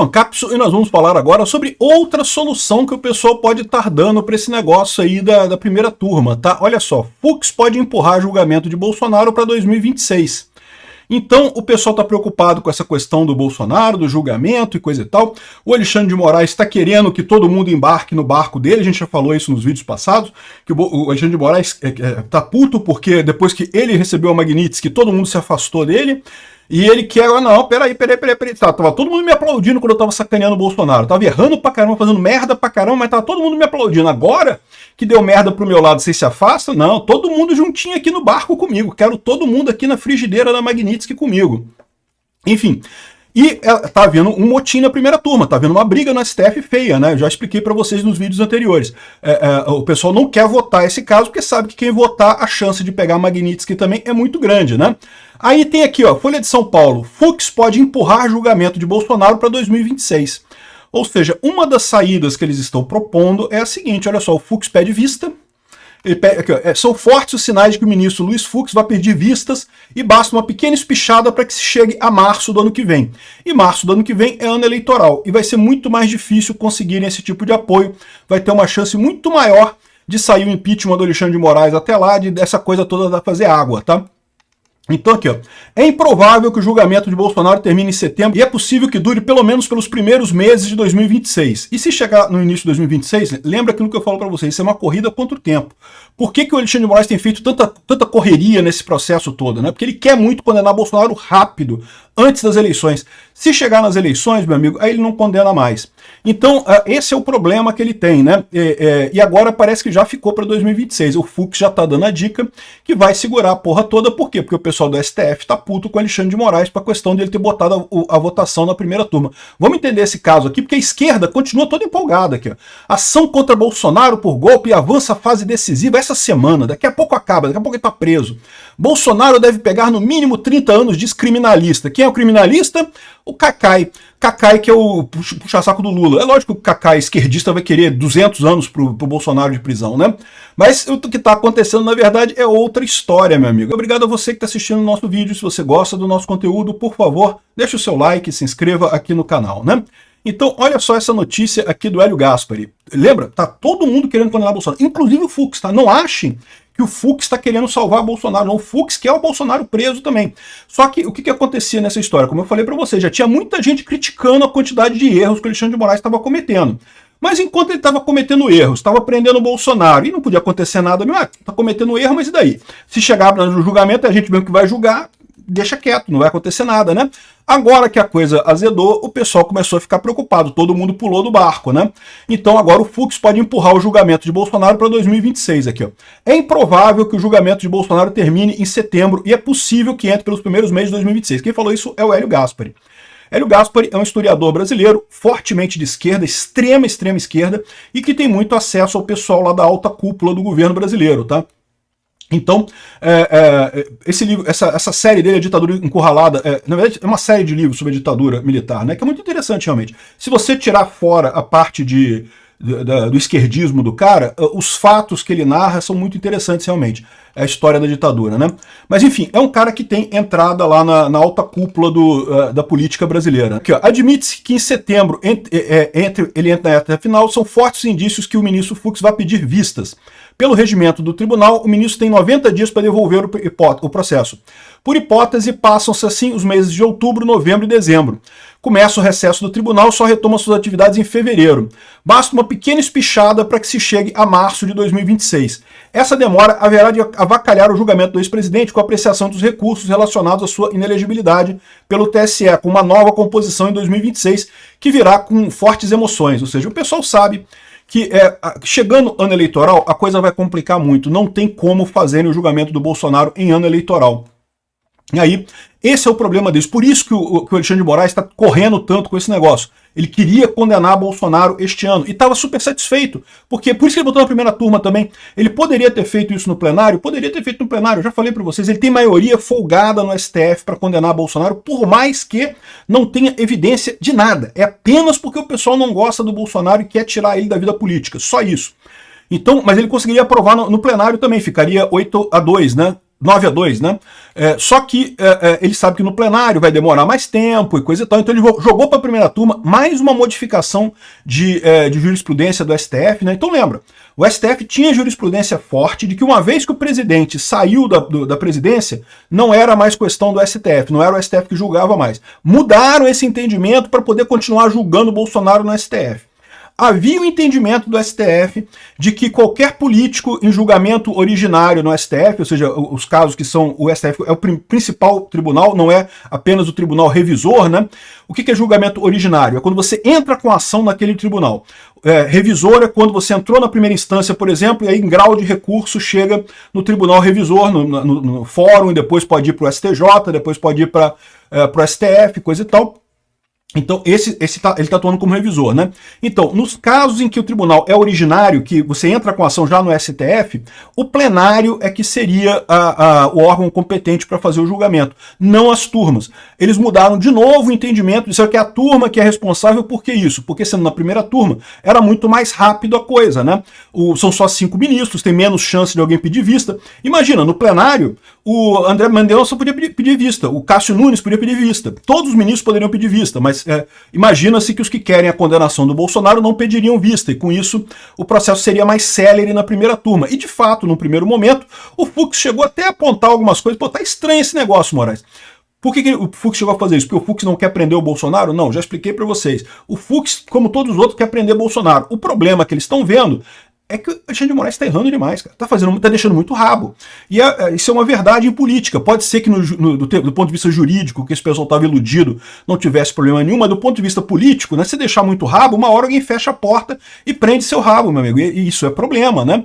Ancapso, e nós vamos falar agora sobre outra solução que o pessoal pode estar dando para esse negócio aí da primeira turma, tá? Olha só, Fux pode empurrar julgamento de Bolsonaro para 2026. Então o pessoal está preocupado com essa questão do Bolsonaro, do julgamento e coisa e tal. O Alexandre de Moraes está querendo que todo mundo embarque no barco dele, a gente já falou isso nos vídeos passados, que o Alexandre de Moraes tá puto porque depois que ele recebeu a Magnitsky, todo mundo se afastou dele. E ele quer, não, peraí. Tava todo mundo me aplaudindo quando eu tava sacaneando o Bolsonaro. Tava errando pra caramba, fazendo merda pra caramba, mas tava todo mundo me aplaudindo. Agora que deu merda pro meu lado, vocês se afastam? Não, todo mundo juntinho aqui no barco comigo. Quero todo mundo aqui na frigideira da Magnitsky comigo. Enfim. E tá havendo um motim na primeira turma, tá havendo uma briga no STF feia, né? Eu já expliquei para vocês nos vídeos anteriores. O pessoal não quer votar esse caso, porque sabe que quem votar, a chance de pegar a Magnitsky também é muito grande, né? Aí tem aqui, ó, Folha de São Paulo, Fux pode empurrar julgamento de Bolsonaro para 2026. Ou seja, uma das saídas que eles estão propondo é a seguinte, olha só, o Fux pede vista. Aqui, ó, são fortes os sinais de que o ministro Luiz Fux vai pedir vistas e basta uma pequena espichada para que se chegue a março do ano que vem. E março do ano que vem é ano eleitoral e vai ser muito mais difícil conseguirem esse tipo de apoio. Vai ter uma chance muito maior de sair o impeachment do Alexandre de Moraes até lá, dessa coisa toda fazer água, tá? Então aqui, ó, é improvável que o julgamento de Bolsonaro termine em setembro e é possível que dure pelo menos pelos primeiros meses de 2026. E se chegar no início de 2026, lembra aquilo que eu falo para vocês, isso é uma corrida contra o tempo. Por que o Alexandre de Moraes tem feito tanta correria nesse processo todo, né? Porque ele quer muito condenar Bolsonaro rápido, antes das eleições. Se chegar nas eleições, meu amigo, aí ele não condena mais. Então, esse é o problema que ele tem, né? E agora parece que já ficou para 2026. O Fux já tá dando a dica que vai segurar a porra toda. Por quê? Porque o pessoal do STF tá puto com o Alexandre de Moraes para a questão dele ter botado a votação na primeira turma. Vamos entender esse caso aqui, porque a esquerda continua toda empolgada aqui, ó. Ação contra Bolsonaro por golpe e avança a fase decisiva essa semana. Daqui a pouco acaba, daqui a pouco ele tá preso. Bolsonaro deve pegar no mínimo 30 anos de criminalista. Quem é o criminalista? O Cacai. Cacai, que é o puxa-saco do Lula. É lógico que o Cacai esquerdista vai querer 200 anos pro Bolsonaro de prisão, né? Mas o que está acontecendo, na verdade, é outra história, meu amigo. Obrigado a você que está assistindo o nosso vídeo. Se você gosta do nosso conteúdo, por favor, deixe o seu like, se inscreva aqui no canal, né? Então, olha só essa notícia aqui do Hélio Gaspari. Lembra? Tá todo mundo querendo condenar Bolsonaro, inclusive o Fux, tá? Não achem que o Fux está querendo salvar Bolsonaro, não. O Fux quer o Bolsonaro preso também. Só que o que acontecia nessa história? Como eu falei para vocês, já tinha muita gente criticando a quantidade de erros que o Alexandre de Moraes estava cometendo. Mas enquanto ele estava cometendo erros, estava prendendo o Bolsonaro, e não podia acontecer nada, tá cometendo erro, mas e daí? Se chegar no julgamento, a gente mesmo que vai julgar, deixa quieto, não vai acontecer nada, né? Agora que a coisa azedou, o pessoal começou a ficar preocupado, todo mundo pulou do barco, né? Então agora o Fux pode empurrar o julgamento de Bolsonaro para 2026 aqui, ó. É improvável que o julgamento de Bolsonaro termine em setembro e é possível que entre pelos primeiros meses de 2026. Quem falou isso é o Hélio Gaspari. Hélio Gaspari é um historiador brasileiro, fortemente de esquerda, extrema esquerda, e que tem muito acesso ao pessoal lá da alta cúpula do governo brasileiro, tá? Então, esse livro, essa série dele, A Ditadura Encurralada, na verdade é uma série de livros sobre a ditadura militar, né, que é muito interessante realmente. Se você tirar fora a parte do esquerdismo do cara, os fatos que ele narra são muito interessantes realmente. É a história da ditadura, né? Mas enfim, é um cara que tem entrada lá na alta cúpula da política brasileira. Aqui, ó, admite-se que em setembro ele entra na reta final, são fortes indícios que o ministro Fux vai pedir vistas. Pelo regimento do tribunal, o ministro tem 90 dias para devolver o processo. Por hipótese, passam-se assim os meses de outubro, novembro e dezembro. Começa o recesso do tribunal, só retoma suas atividades em fevereiro. Basta uma pequena espichada para que se chegue a março de 2026. Essa demora haverá de avacalhar o julgamento do ex-presidente com a apreciação dos recursos relacionados à sua inelegibilidade pelo TSE, com uma nova composição em 2026, que virá com fortes emoções. Ou seja, o pessoal sabe que chegando ano eleitoral, a coisa vai complicar muito. Não tem como fazerem o julgamento do Bolsonaro em ano eleitoral. E aí, esse é o problema deles. Por isso que o Alexandre de Moraes está correndo tanto com esse negócio. Ele queria condenar Bolsonaro este ano e estava super satisfeito. Por isso que ele botou na primeira turma também. Ele poderia ter feito isso no plenário? Poderia ter feito no plenário. Eu já falei para vocês, ele tem maioria folgada no STF para condenar Bolsonaro, por mais que não tenha evidência de nada. É apenas porque o pessoal não gosta do Bolsonaro e quer tirar ele da vida política. Só isso. Então, mas ele conseguiria aprovar no plenário também, ficaria 8-2, né? 9-2, né? Só que ele sabe que no plenário vai demorar mais tempo e coisa e tal, então ele jogou para a primeira turma mais uma modificação de jurisprudência do STF, né? Então lembra, o STF tinha jurisprudência forte de que uma vez que o presidente saiu da presidência, não era mais questão do STF, não era o STF que julgava mais. Mudaram esse entendimento para poder continuar julgando o Bolsonaro no STF. Havia o entendimento do STF de que qualquer político em julgamento originário no STF, ou seja, os casos que são o STF é o principal tribunal, não é apenas o tribunal revisor, né? O que é julgamento originário? É quando você entra com ação naquele tribunal. Revisor é quando você entrou na primeira instância, por exemplo, e aí em grau de recurso chega no tribunal revisor, no fórum, e depois pode ir para o STJ, depois pode ir para o STF, coisa e tal. Então, ele está atuando como revisor, né? Então, nos casos em que o tribunal é originário, que você entra com ação já no STF, o plenário é que seria o órgão competente para fazer o julgamento, não as turmas. Eles mudaram de novo o entendimento, disseram que é a turma que é responsável. Por que isso? Porque sendo na primeira turma, era muito mais rápido a coisa, né? São só 5 ministros, tem menos chance de alguém pedir vista. Imagina, no plenário, o André Mendonça podia pedir vista, o Cássio Nunes podia pedir vista, todos os ministros poderiam pedir vista, mas imagina-se que os que querem a condenação do Bolsonaro não pediriam vista, e com isso o processo seria mais célere na primeira turma. E de fato, no primeiro momento, o Fux chegou até a apontar algumas coisas. Pô, tá estranho esse negócio, Moraes. Por que o Fux chegou a fazer isso? Porque o Fux não quer prender o Bolsonaro? Não, já expliquei para vocês. O Fux, como todos os outros, quer prender Bolsonaro. O problema que eles estão vendo é que o Alexandre de Moraes está errando demais, cara. Tá deixando muito rabo. E isso é uma verdade em política. Pode ser que do ponto de vista jurídico, que esse pessoal estava iludido, não tivesse problema nenhum, mas do ponto de vista político, né, se deixar muito rabo, uma hora alguém fecha a porta e prende seu rabo, meu amigo. E isso é problema, né?